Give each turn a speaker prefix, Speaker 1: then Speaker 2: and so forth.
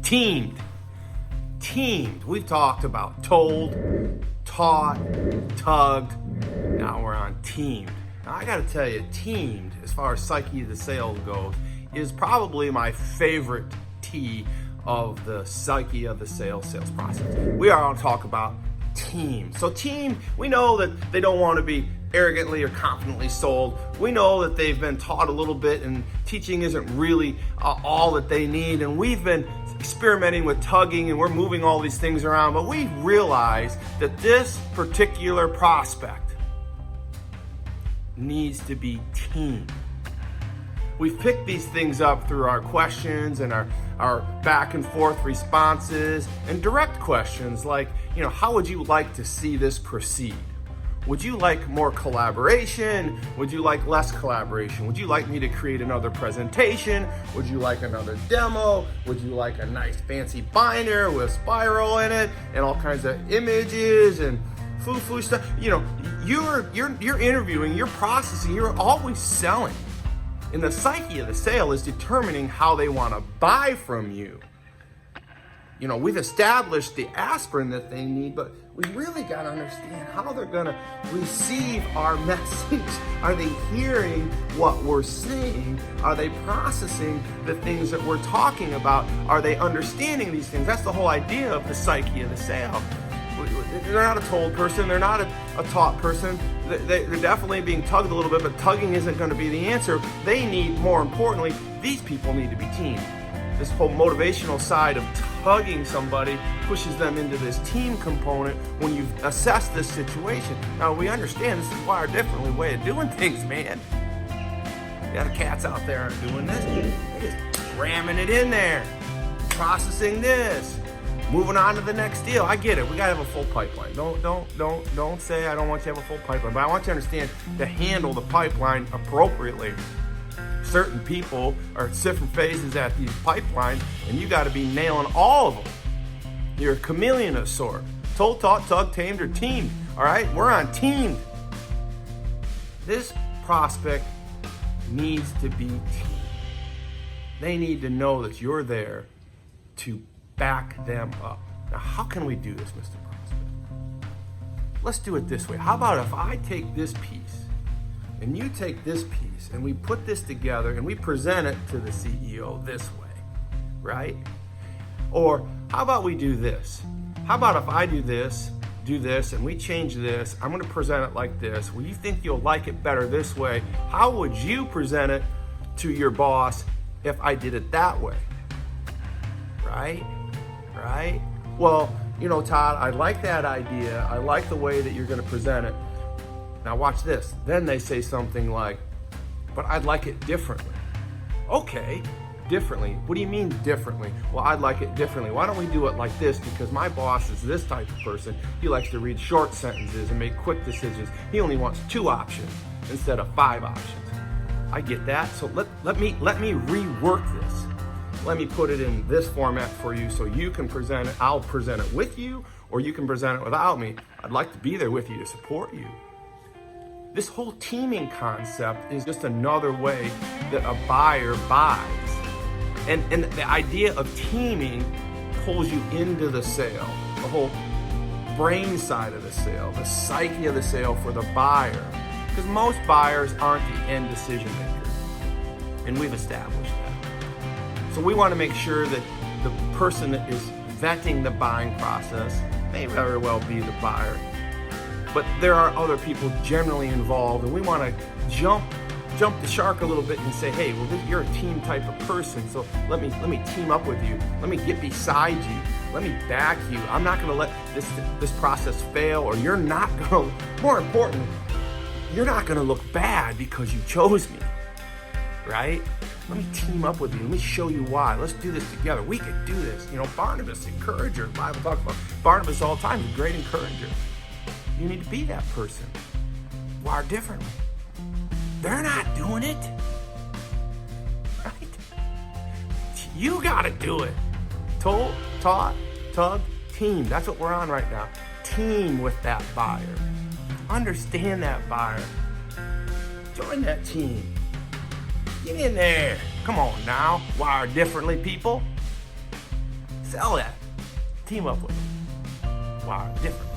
Speaker 1: Teamed. We've talked about told, taught, tugged. Now we're on teamed. Now I gotta tell you, teamed, as far as psyche of the sale goes, is probably my favorite T of the psyche of the sales process. We are gonna talk about team. So team, we know that they don't want to be arrogantly or confidently sold. We know that they've been taught a little bit and teaching isn't really all that they need. And we've been experimenting with tugging and we're moving all these things around, but we realize that this particular prospect needs to be teamed. We've picked these things up through our questions and our back and forth responses and direct questions like, how would you like to see this proceed? Would you like more collaboration? Would you like less collaboration? Would you like me to create another presentation? Would you like another demo? Would you like a nice fancy binder with spiral in it and all kinds of images and foo-foo stuff? You're interviewing, you're processing, you're always selling. And the psyche of the sale is determining how they want to buy from you. We've established the aspirin that they need, but we really got to understand how they're going to receive our message. Are they hearing what we're saying? Are they processing the things that we're talking about? Are they understanding these things? That's the whole idea of the psyche of the sale. They're not a told person. They're not a taught person. They're definitely being tugged a little bit, but tugging isn't going to be the answer. They need, more importantly, these people need to be teamed. This whole motivational side of tugging somebody pushes them into this team component when you assess this situation. Now, we understand this is wired differently way of doing things, man. The other cats out there aren't doing this. They're just ramming it in there, processing this, moving on to the next deal. I get it. We gotta have a full pipeline. Don't say I don't want you to have a full pipeline, but I want you to understand to handle the pipeline appropriately. Certain people are at different phases at these pipelines, and you got to be nailing all of them. You're a chameleon of sort. Told, taught, tugged, tamed, or teamed. All right, we're on teamed. This prospect needs to be teamed. They need to know that you're there to back them up. Now, how can we do this, Mr. Prospect? Let's do it this way. How about if I take this piece and you take this piece and we put this together and we present it to the CEO this way, right? Or how about we do this? How about if I do this, and we change this, I'm gonna present it like this. Well, you think you'll like it better this way. How would you present it to your boss if I did it that way? Right? Well, Todd, I like that idea. I like the way that you're gonna present it. Now watch this. Then they say something like, but I'd like it differently. Okay, differently. What do you mean differently? Well, I'd like it differently. Why don't we do it like this? Because my boss is this type of person. He likes to read short sentences and make quick decisions. He only wants 2 options instead of 5 options. I get that. So let me rework this. Let me put it in this format for you so you can present it. I'll present it with you, or you can present it without me. I'd like to be there with you to support you. This whole teaming concept is just another way that a buyer buys. And the idea of teaming pulls you into the sale, the whole brain side of the sale, the psyche of the sale for the buyer. Because most buyers aren't the end decision maker. And we've established that. So we want to make sure that the person that is vetting the buying process may very well be the buyer. But there are other people generally involved, and we want to jump the shark a little bit and say, hey, well, you're a team type of person, so let me team up with you. Let me get beside you. Let me back you. I'm not going to let this process fail, or you're not going to, more important, you're not going to look bad because you chose me, right? Let me team up with you. Let me show you why. Let's do this together. We can do this. Barnabas, encourager. The Bible talks about Barnabas all the time, a great encourager. You need to be that person. Wired differently. They're not doing it. Right? You gotta do it. Told, taught, tugged, team. That's what we're on right now. Team with that buyer. Understand that buyer. Join that team. Get in there. Come on now. Wired differently, people. Sell that. Team up with them. Wow, different.